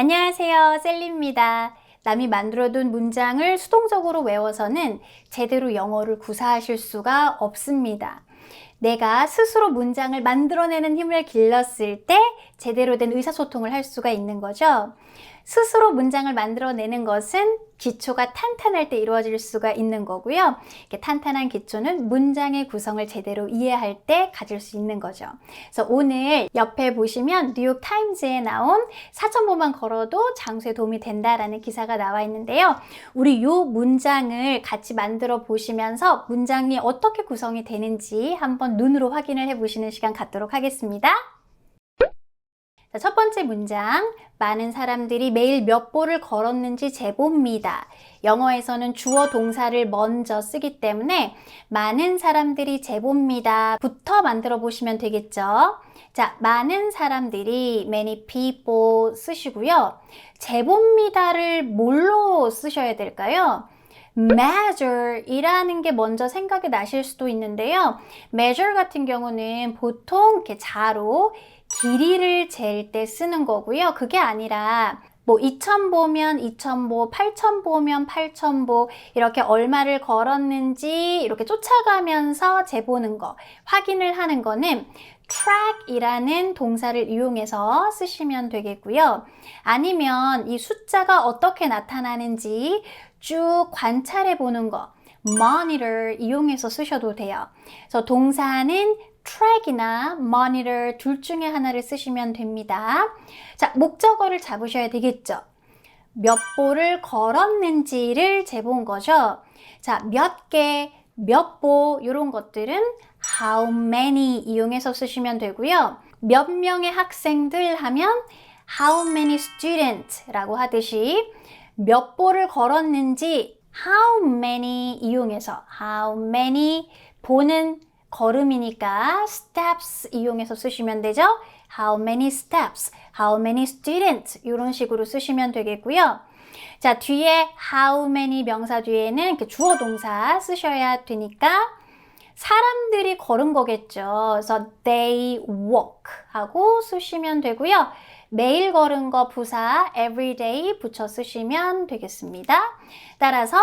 안녕하세요, 셀리입니다. 남이 만들어둔 문장을 수동적으로 외워서는 제대로 영어를 구사하실 수가 없습니다. 내가 스스로 문장을 만들어내는 힘을 길렀을 때 제대로 된 의사소통을 할 수가 있는 거죠. 스스로 문장을 만들어내는 것은 기초가 탄탄할 때 이루어질 수가 있는 거고요. 이렇게 탄탄한 기초는 문장의 구성을 제대로 이해할 때 가질 수 있는 거죠. 그래서 오늘 옆에 보시면 뉴욕 타임즈에 나온 사천보만 걸어도 장소에 도움이 된다라는 기사가 나와 있는데요. 우리 요 문장을 같이 만들어 보시면서 문장이 어떻게 구성이 되는지 한번 눈으로 확인을 해 보시는 시간 갖도록 하겠습니다. 자, 첫 번째 문장, 많은 사람들이 매일 몇 보를 걸었는지 재봅니다. 영어에서는 주어 동사를 먼저 쓰기 때문에 많은 사람들이 재봅니다 부터 만들어 보시면 되겠죠. 자, 많은 사람들이 many people 쓰시고요. 재봅니다를 뭘로 쓰셔야 될까요? measure 이라는 게 먼저 생각이 나실 수도 있는데요. measure 같은 경우는 보통 이렇게 자로 길이를 잴 때 쓰는 거고요. 그게 아니라 뭐 2,000보면 2,000보, 8,000보면 8,000보 이렇게 얼마를 걸었는지 이렇게 쫓아가면서 재보는 거, 확인을 하는 거는 track이라는 동사를 이용해서 쓰시면 되겠고요. 아니면 이 숫자가 어떻게 나타나는지 쭉 관찰해 보는 거, monitor 이용해서 쓰셔도 돼요. 그래서 동사는 track이나 monitor 둘 중에 하나를 쓰시면 됩니다. 자, 목적어를 잡으셔야 되겠죠. 몇 보를 걸었는지를 재본 거죠. 자, 몇 개, 몇 보 이런 것들은 how many 이용해서 쓰시면 되고요. 몇 명의 학생들 하면 how many students 라고 하듯이 몇 보를 걸었는지 how many 이용해서 how many 보는 걸음이니까 steps 이용해서 쓰시면 되죠. How many steps, how many students 이런 식으로 쓰시면 되겠고요. 자, 뒤에 how many 명사 뒤에는 이렇게 주어 동사 쓰셔야 되니까 사람들이 걸은 거겠죠. 그래서 they walk 하고 쓰시면 되고요. 매일 걸은 거 부사 every day 붙여 쓰시면 되겠습니다. 따라서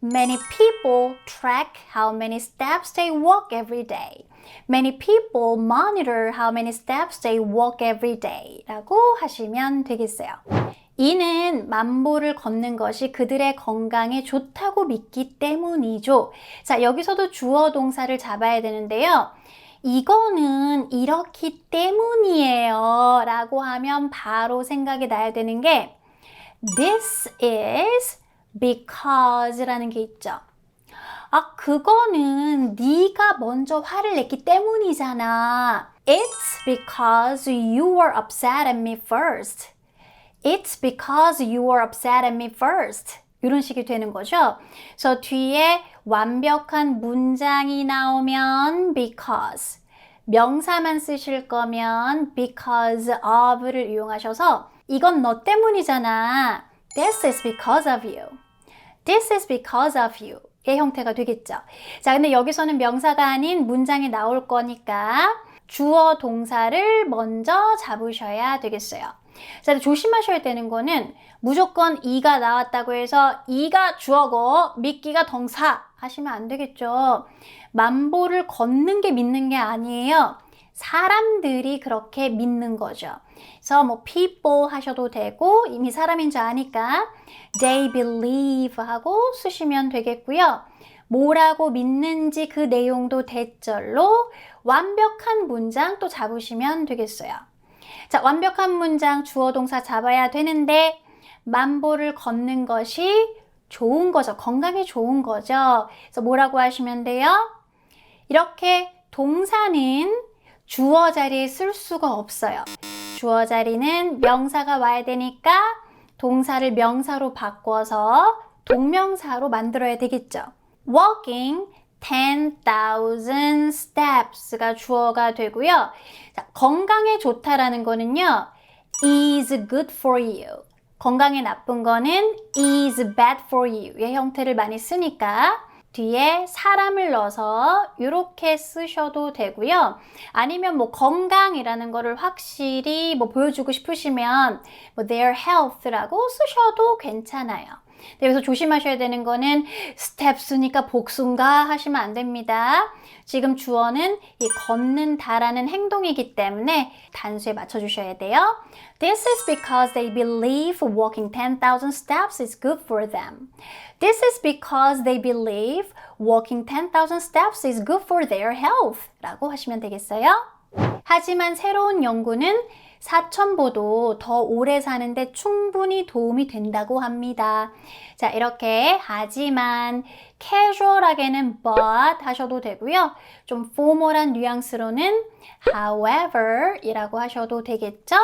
Many people track how many steps they walk every day. Many people monitor how many steps they walk every day 라고 하시면 되겠어요. 이는 만보를 걷는 것이 그들의 건강에 좋다고 믿기 때문이죠. 자, 여기서도 주어 동사를 잡아야 되는데요. 이거는 이렇기 때문이에요 라고 하면 바로 생각이 나야 되는 게 This is because라는 게 있죠. 아, 그거는 네가 먼저 화를 냈기 때문이잖아. It's because you were upset at me first. It's because you were upset at me first. 이런 식이 되는 거죠. 그래서 뒤에 완벽한 문장이 나오면 because. 명사만 쓰실 거면 because of를 이용하셔서 이건 너 때문이잖아. This is because of you. This is because of you. 의 형태가 되겠죠. 자, 근데 여기서는 명사가 아닌 문장이 나올 거니까 주어 동사를 먼저 잡으셔야 되겠어요. 자, 조심하셔야 되는 거는 무조건 이가 나왔다고 해서 이가 주어고 믿기가 동사 하시면 안 되겠죠. 만보를 걷는 게 믿는 게 아니에요. 사람들이 그렇게 믿는 거죠. 그래서 뭐 people 하셔도 되고 이미 사람인 줄 아니까 they believe 하고 쓰시면 되겠고요. 뭐라고 믿는지 그 내용도 대절로 완벽한 문장 또 잡으시면 되겠어요. 자, 완벽한 문장 주어 동사 잡아야 되는데 만보를 걷는 것이 좋은 거죠. 건강에 좋은 거죠. 그래서 뭐라고 하시면 돼요? 이렇게 동사는 주어 자리에 쓸 수가 없어요. 주어 자리는 명사가 와야 되니까 동사를 명사로 바꿔서 동명사로 만들어야 되겠죠. Walking 10,000 steps가 주어가 되고요. 자, 건강에 좋다라는 거는요. is good for you. 건강에 나쁜 거는 is bad for you의 형태를 많이 쓰니까 뒤에 사람을 넣어서 이렇게 쓰셔도 되고요. 아니면 뭐 건강이라는 거를 확실히 뭐 보여주고 싶으시면 뭐 their health라고 쓰셔도 괜찮아요. 여기서 조심하셔야 되는 거는 steps니까 복수인가 하시면 안 됩니다. 지금 주어는 이 걷는다라는 행동이기 때문에 단수에 맞춰주셔야 돼요. This is because they believe walking 10,000 steps is good for them. This is because they believe walking 10,000 steps is good for their health 라고 하시면 되겠어요. 하지만 새로운 연구는 4,000보도 더 오래 사는데 충분히 도움이 된다고 합니다. 자, 이렇게 하지만 캐주얼하게는 but 하셔도 되고요. 좀 포멀한 뉘앙스로는 however 이라고 하셔도 되겠죠?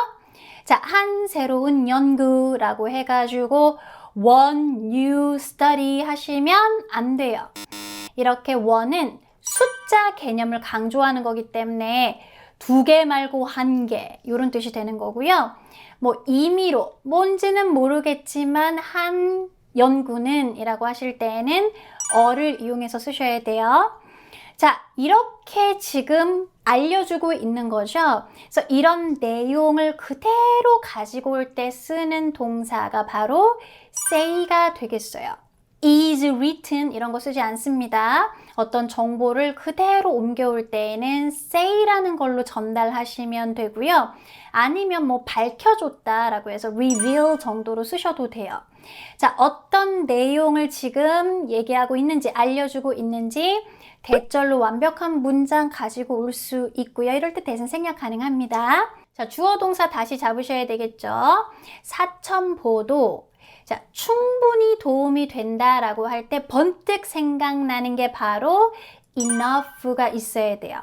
자, 한 새로운 연구라고 해가지고 one new study 하시면 안 돼요. 이렇게 one은 숫자 개념을 강조하는 거기 때문에 2개 말고 1개 이런 뜻이 되는 거고요. 뭐 임의로 뭔지는 모르겠지만 한 연구는 이라고 하실 때에는 어를 이용해서 쓰셔야 돼요. 자, 이렇게 지금 알려주고 있는 거죠. 그래서 이런 내용을 그대로 가지고 올 때 쓰는 동사가 바로 say가 되겠어요. is written 이런 거 쓰지 않습니다. 어떤 정보를 그대로 옮겨올 때에는 say라는 걸로 전달하시면 되고요. 아니면 뭐 밝혀줬다라고 해서 reveal 정도로 쓰셔도 돼요. 자, 어떤 내용을 지금 얘기하고 있는지 알려주고 있는지 대절로 완벽한 문장 가지고 올 수 있고요. 이럴 때 대신 생략 가능합니다. 자, 주어 동사 다시 잡으셔야 되겠죠. 4,000보도 자, 충분히 도움이 된다라고 할 때 번뜩 생각나는 게 바로 enough가 있어야 돼요.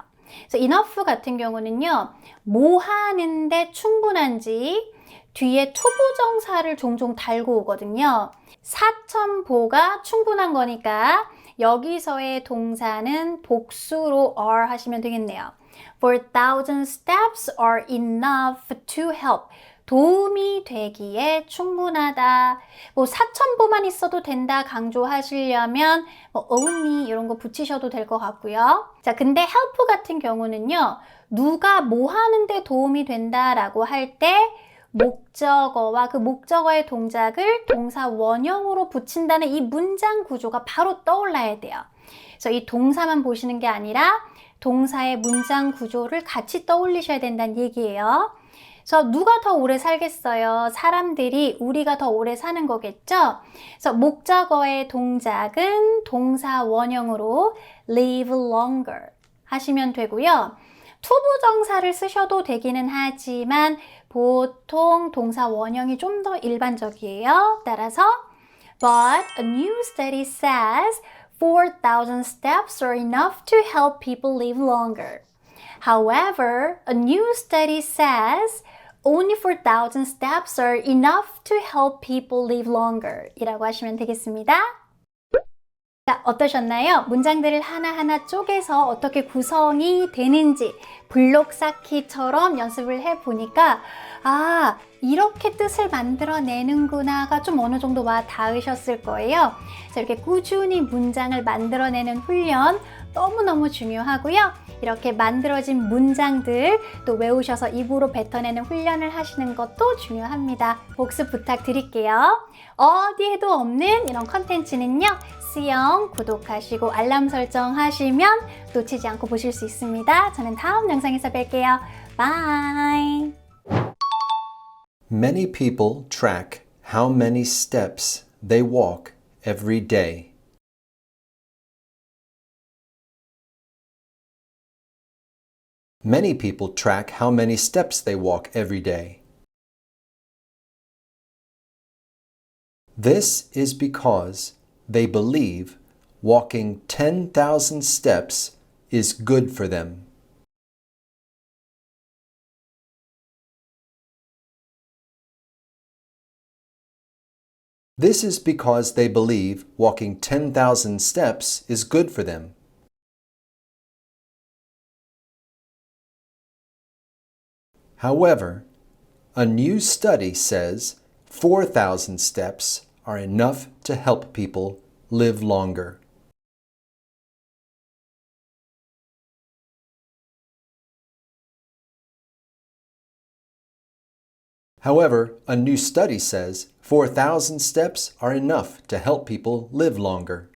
그래서 enough 같은 경우는요, 뭐 하는데 충분한지 뒤에 투부정사를 종종 달고 오거든요. 4,000보가 충분한 거니까 여기서의 동사는 복수로 are 하시면 되겠네요. For 1,000 steps are enough to help. 도움이 되기에 충분하다. 뭐 4,000보만 있어도 된다 강조하시려면 뭐 only 이런 거 붙이셔도 될 것 같고요. 자, 근데 help 같은 경우는요. 누가 뭐 하는데 도움이 된다라고 할 때 목적어와 그 목적어의 동작을 동사 원형으로 붙인다는 이 문장 구조가 바로 떠올라야 돼요. 그래서 이 동사만 보시는 게 아니라 동사의 문장 구조를 같이 떠올리셔야 된다는 얘기예요. 그래서 누가 더 오래 살겠어요? 사람들이 우리가 더 오래 사는 거겠죠? 그래서 목적어의 동작은 동사 원형으로 live longer 하시면 되고요. 투부정사를 쓰셔도 되기는 하지만 보통 동사 원형이 좀 더 일반적이에요. 따라서 But a new study says 4,000 steps are enough to help people live longer. However, a new study says only 4,000 steps are enough to help people live longer 이라고 하시면 되겠습니다. 자, 어떠셨나요? 문장들을 하나하나 쪼개서 어떻게 구성이 되는지 블록 쌓기처럼 연습을 해보니까 아, 이렇게 뜻을 만들어내는구나가 좀 어느 정도 와 닿으셨을 거예요. 자, 이렇게 꾸준히 문장을 만들어내는 훈련 너무너무 중요하고요. 이렇게 만들어진 문장들 또 외우셔서 입으로 뱉어내는 훈련을 하시는 것도 중요합니다. 복습 부탁드릴게요. 어디에도 없는 이런 컨텐츠는요. C형 구독하시고 알람 설정하시면 놓치지 않고 보실 수 있습니다. 저는 다음 영상에서 뵐게요. Bye! Many people track how many steps they walk every day. Many people track how many steps they walk every day. This is because they believe walking 10,000 steps is good for them. This is because they believe walking 10,000 steps is good for them. However, a new study says 4,000 steps are enough to help people live longer. However, a new study says 4,000 steps are enough to help people live longer.